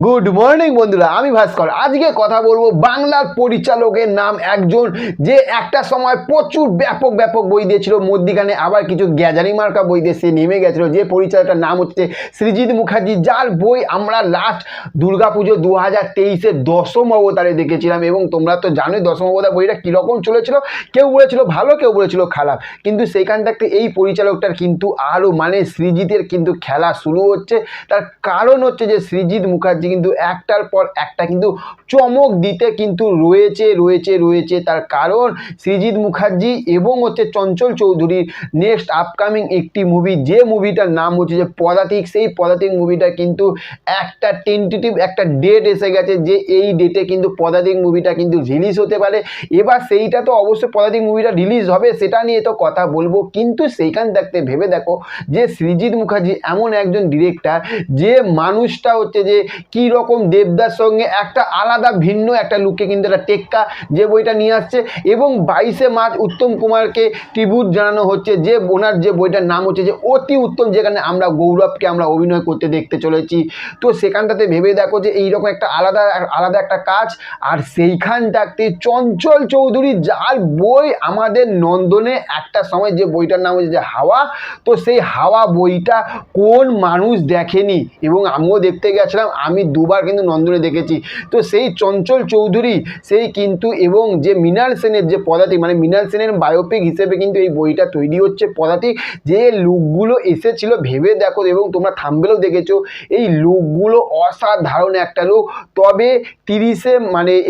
Good morning বন্ধুরা, আমি ভাস্কর। আজকে কথা বলবো বাংলার পরিচালকের নাম একজন, যে একটা সময় প্রচুর ব্যাপক ব্যাপক বই দিয়েছিল, মধ্যিখানে আবার কিছু গ্যাজারি মার্কা বই দিয়ে সে নেমে গেছিল। যে পরিচালকটার নাম হচ্ছে সৃজিত মুখার্জি, যার বই আমরা লাস্ট দুর্গাপুজো 2023-এ দশম অবতারে দেখেছিলাম। এবং তোমরা তো জানোই দশম অবতার বইটা কীরকম চলেছিল। কেউ বলেছিল ভালো, কেউ বলেছিল খারাপ, কিন্তু সেইখান থেকে এই পরিচালকটার কিন্তু আরও সৃজিতের কিন্তু খেলা শুরু হচ্ছে। তার কারণ হচ্ছে যে সৃজিত মুখার্জি কিন্তু একটার পর একটা কিন্তু চমক দিতে কিন্তু রয়েছে। তার কারণ সৃজিত মুখার্জি এবং হচ্ছে চঞ্চল চৌধুরীর নেক্সট আপকামিং একটি মুভি, যে মুভিটার নাম হচ্ছে যে পদাতিক। সেই পদাতিক মুভিটা কিন্তু একটা টেন্টেটিভ একটা ডেট এসে গেছে, যে এই ডেটে কিন্তু পদাতিক মুভিটা কিন্তু রিলিজ হতে পারে। এবার সেইটা তো অবশ্যই পদাতিক মুভিটা রিলিজ হবে, সেটা নিয়ে তো কথা বলবো, কিন্তু সেইখান থাকতে ভেবে দেখো যে সৃজিত মুখার্জি এমন একজন ডিরেক্টর, যে মানুষটা হচ্ছে যে কী রকম দেবদার সঙ্গে একটা আলাদা ভিন্ন একটা লুকে কিন্তু একটা টেক্কা যে বইটা নিয়ে আসছে। এবং 22শে মার্চ উত্তম কুমারকে ট্রিবিউট জানানো হচ্ছে, যে ওনার যে বইটার নাম হচ্ছে যে অতি উত্তম, যেখানে আমরা গৌরবকে আমরা অভিনয় করতে দেখতে চলেছি। তো সেখানটাতে ভেবে দেখো যে এইরকম একটা আলাদা একটা কাজ। আর সেইখান থাকতে চঞ্চল চৌধুরী, যার বই আমাদের নন্দনে একটা সময় যে বইটার নাম হচ্ছে যে হাওয়া, তো সেই হাওয়া বইটা কোন মানুষ দেখেনি, এবং আমিও দেখতে গেছিলাম, আমি দুবার কিন্তু নন্দনে দেখেছি। তো সেই চঞ্চল চৌধুরী সেই কিন্তু, এবং যে মৃণাল সেনের যে পদাতিক, মানে মৃণাল সেনের বায়োপিক হিসেবে কিন্তু এই বইটা তৈরি হচ্ছে পদাতিক। যে লুকগুলো এসেছিল ভেবে দেখো, এবং তোমরা থাম্বনেলেও দেখেছো, এই লুকগুলো অসাধারণ একটা লুক। তবে 30শে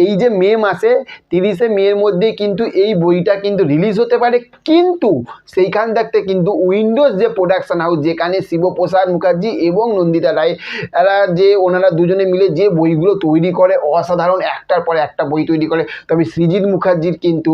এই যে মে মাসে 30শে মের মধ্যেই কিন্তু এই বইটা কিন্তু রিলিজ হতে পারে। কিন্তু সেইখান থাকতে কিন্তু উইন্ডোজ যে প্রোডাকশন হাউস, যেখানে শিবপ্রসাদ মুখার্জি এবং নন্দিতা রায়, এরা যে ওনারা দুজনে মিলে যে বইগুলো তৈরি করে, অসাধারণ একটার পর একটা বই তৈরি করে। তবে সৃজিত মুখার্জির কিন্তু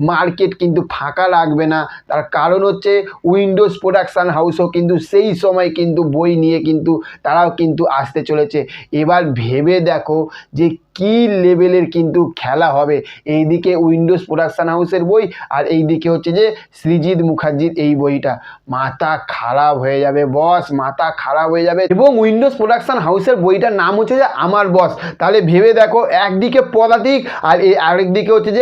মার্কেট কিন্তু ফাঁকা লাগবে না। তার কারণ হচ্ছে উইন্ডোজ প্রোডাকশান হাউসও কিন্তু সেই সময় কিন্তু বই নিয়ে কিন্তু তারাও কিন্তু আসতে চলেছে। এবার ভেবে দেখো যে কী লেভেলের কিন্তু খেলা হবে। এইদিকে উইন্ডোজ প্রোডাকশান হাউসের বই, আর এইদিকে হচ্ছে যে সৃজিত মুখার্জির এই বইটা। মাথা খারাপ হয়ে যাবে বস, মাথা খারাপ হয়ে যাবে। এবং উইন্ডোজ প্রোডাকশান হাউসের বইটার নাম হচ্ছে যে আমার বস। তাহলে ভেবে দেখো, একদিকে পদাতিক আর আরেকদিকে হচ্ছে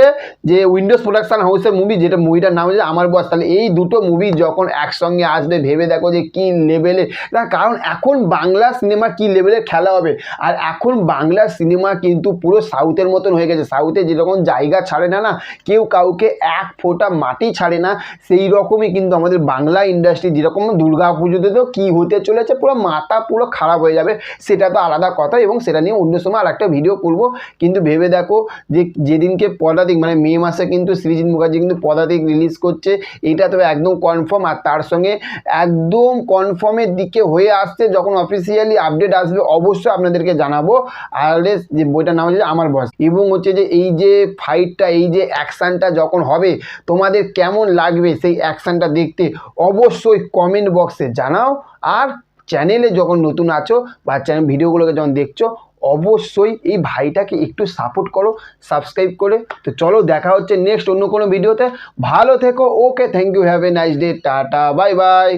যে উইন্ডোজ প্রোডাকশান হাউসের মুভি, যেটা মুভিটার নাম হচ্ছে আমার বস। তাহলে এই দুটো মুভি যখন একসঙ্গে আসবে, ভেবে দেখো যে কী লেভেলের। তার কারণ এখন বাংলা সিনেমা কী লেভেলের খেলা হবে। আর এখন বাংলা সিনেমা কিন্তু পুরো সাউথের মতন হয়ে গেছে। সাউথে যেরকম জায়গা ছাড়ে না কেউ কাউকে এক ফোঁটা মাটি ছাড়ে না, সেই রকমই কিন্তু আমাদের বাংলা ইন্ডাস্ট্রি, যেরকম দুর্গা পুজোতে তো কী হতে চলেছে, পুরো মাথা পুরো খারাপ হয়ে যাবে। সেটা তো আলাদা কথা, এবং সেটা নিয়ে অন্য সময় আর একটা ভিডিও করব। কিন্তু ভেবে দেখো যে যেদিনকে পদাতিক মে মাসে কিন্তু সৃজিত মুখার্জি কিন্তু পদাতিক রিলিজ করছে, এইটা তো একদম কনফার্ম। আর তার সঙ্গে একদম কনফার্মের দিকে হয়ে আসছে, যখন অফিসিয়ালি আপডেট আসবে অবশ্যই আপনাদেরকে জানাবো। আর যে বইটার নাম হচ্ছে আমার বস। এবং হচ্ছে যে এই যে ফাইটটা, এই যে অ্যাকশানটা যখন হবে, তোমাদের কেমন লাগবে সেই অ্যাকশানটা দেখতে অবশ্যই কমেন্ট বক্সে জানাও। আর চ্যানেলে যখন নতুন আছো বা চ্যানেল ভিডিওগুলোকে যখন দেখছো, অবশ্যই এই ভাইটাকে একটু সাপোর্ট করো সাবস্ক্রাইব করে। তো চলো, দেখা হচ্ছে নেক্সট অন্য কোনো ভিডিওতে। ভালো থেকো, okay, thank you, have a nice day, tata, bye by.